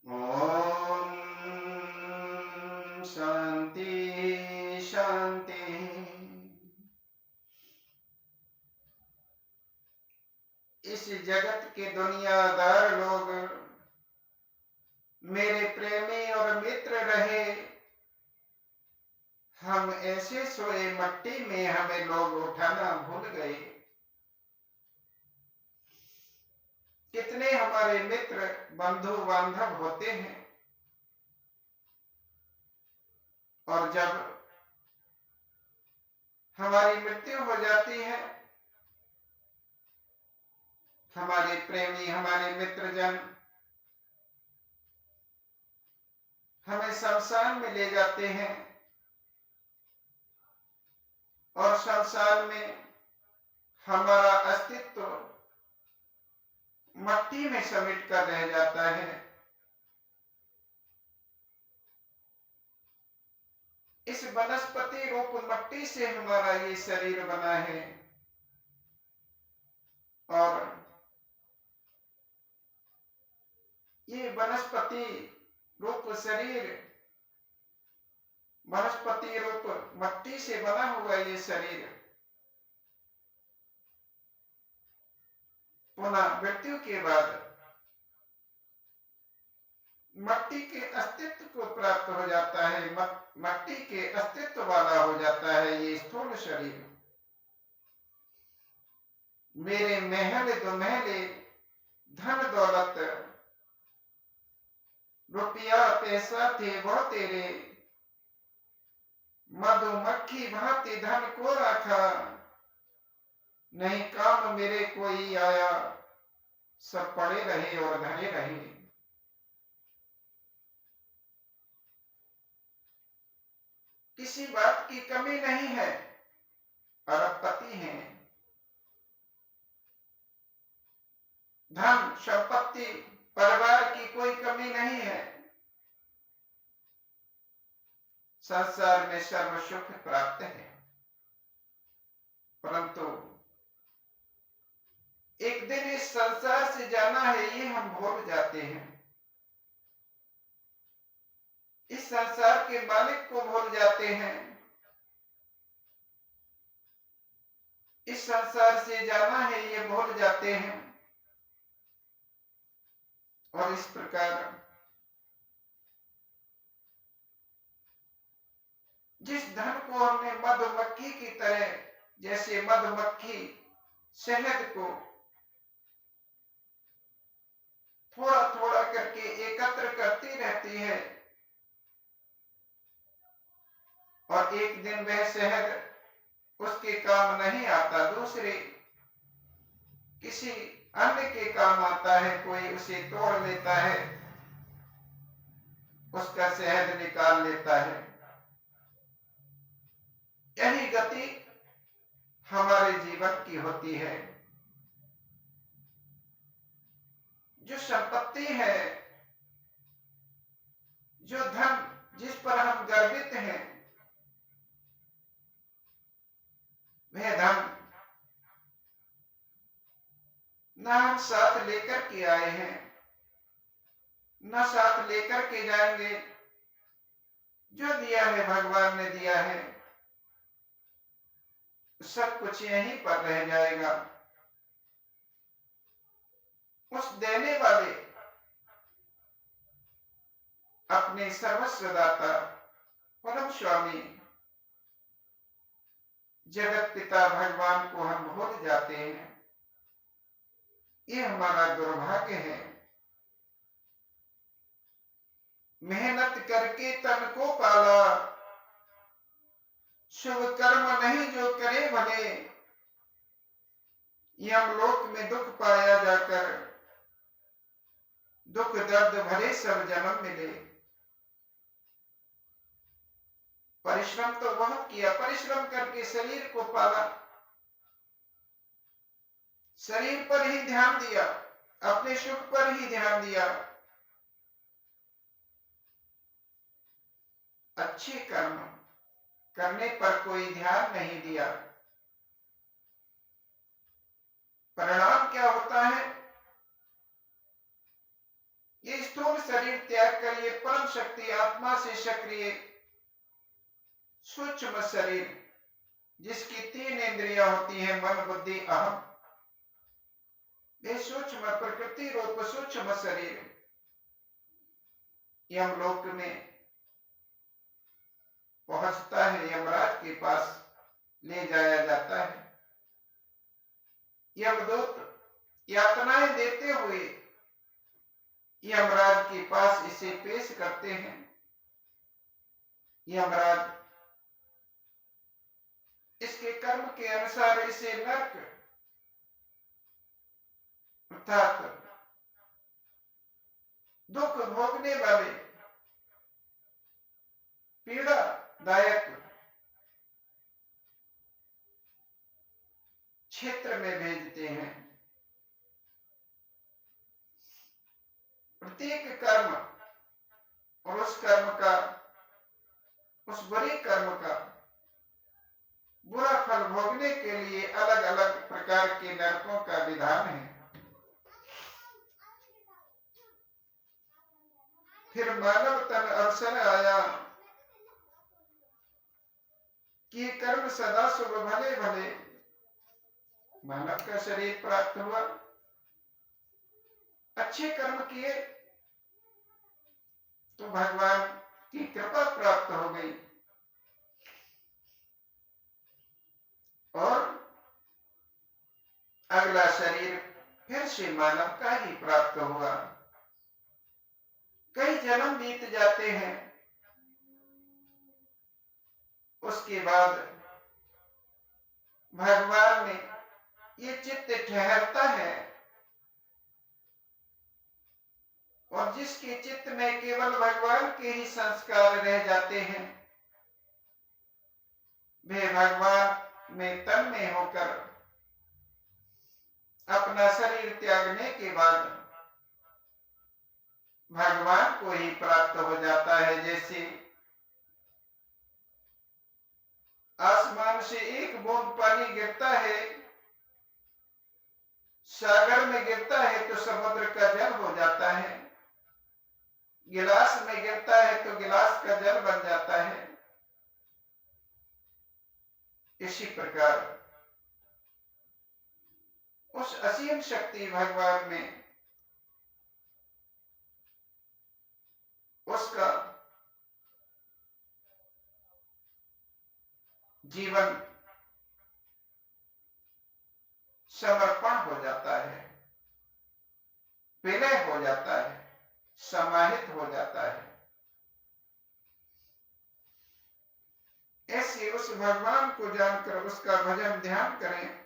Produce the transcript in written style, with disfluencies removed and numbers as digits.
ओम शांति शांति। इस जगत के दुनियादार लोग मेरे प्रेमी और मित्र रहे। हम ऐसे सोए मट्टी में हमें लोग उठाना भूल गए। कितने हमारे मित्र बंधु बांधव होते हैं, और जब हमारी मृत्यु हो जाती है, हमारे प्रेमी हमारे मित्रजन हमें शमशान में ले जाते हैं, और शमशान में हमारा अस्तित्व मट्टी में समेट कर रह जाता है। इस वनस्पति रूप मट्टी से हमारा ये शरीर बना है, और ये वनस्पति रूप शरीर, वनस्पति रूप मट्टी से बना हुआ ये शरीर पुनः मृत्यु के बाद मट्टी के अस्तित्व को प्राप्त हो जाता है, मट्टी के अस्तित्व वाला हो जाता है ये स्थूल शरीर। मेरे महल दुमहले धन दौलत रुपया पैसा थे वो तेरे, मधुमक्खी भांति धन को रखा, नहीं काम मेरे कोई आया, सब पड़े रहे और धने रहे। किसी बात की कमी नहीं है, अरबपति हैं। धन संपत्ति परिवार की कोई कमी नहीं है। संसार में सर्व सुख प्राप्त है, परंतु एक दिन इस संसार से जाना है ये हम भूल जाते हैं। इस संसार के मालिक को भूल जाते हैं। इस संसार से जाना है ये भूल जाते हैं, और इस प्रकार जिस धन को हमने मधुमक्खी की तरह, जैसे मधुमक्खी शहद को थोड़ा थोड़ा करके एकत्र करती रहती है, और एक दिन वह शहद उसके काम नहीं आता, दूसरे किसी अन्य के काम आता है, कोई उसे तोड़ लेता है, उसका शहद निकाल लेता है। यही गति हमारे जीवन की होती है। जो संपत्ति है, जो धन जिस पर हम गर्वित हैं, वह धन न हम साथ लेकर के आए हैं, न साथ लेकर के जाएंगे। जो दिया है भगवान ने दिया है, सब कुछ यहीं पर रह जाएगा। उस देने वाले अपने सर्वस्वदाता परम स्वामी जगत पिता भगवान को हम भूल जाते हैं। ये हमारा दुर्भाग्य है। मेहनत करके तन को पाला, शुभ कर्म नहीं जो करे भले, यमलोक में दुख पाया जाकर, दुख दर्द भरे सब जन्म मिले। परिश्रम तो बहुत किया, परिश्रम करके शरीर को पाला, शरीर पर ही ध्यान दिया, अपने सुख पर ही ध्यान दिया, अच्छे कर्म करने पर कोई ध्यान नहीं दिया। परिणाम क्या होता है? ये स्थूल शरीर त्याग कर ये परम शक्ति आत्मा से सक्रिय सूक्ष्म शरीर, जिसकी 3 इंद्रियां होती हैं, मन बुद्धि अहम, वे सूक्ष्म प्रकृति रूप सूक्ष्म शरीर यमलोक में पहुंचता है, यमराज के पास ले जाया जाता है। यमदूत यातनाएं देते हुए यमराज के पास इसे पेश करते हैं। यमराज इसके कर्म के अनुसार इसे नरक अर्थात दुख भोगने वाले पीड़ादायक क्षेत्र में भेजते हैं। प्रत्येक कर्म और उस कर्म का, उस बुरे कर्म का बुरा फल भोगने के लिए अलग अलग प्रकार के नरकों का विधान है। फिर मानव तन अवसर आया कि कर्म सदा शुभ भले भले, मानव का शरीर प्राप्त हुआ, अच्छे कर्म किए तो भगवान की कृपा प्राप्त हो गई और अगला शरीर फिर से मानव का ही प्राप्त हुआ। कई जन्म बीत जाते हैं, उसके बाद भगवान में ये चित्त ठहरता है और जिसके चित्त में केवल भगवान के ही संस्कार रह जाते हैं, वे भगवान में तन्मय होकर अपना शरीर त्यागने के बाद भगवान को ही प्राप्त हो जाता है। जैसे आसमान से एक बूंद पानी गिरता है, सागर में गिरता है तो समुद्र का जल हो जाता है, गिलास में गिरता है तो गिलास का जल बन जाता है। इसी प्रकार उस असीम शक्ति भगवान में उसका जीवन समर्पण हो जाता है, विलय हो जाता है, समाहित हो जाता है। ऐसे उस भगवान को जानकर उसका भजन ध्यान करें।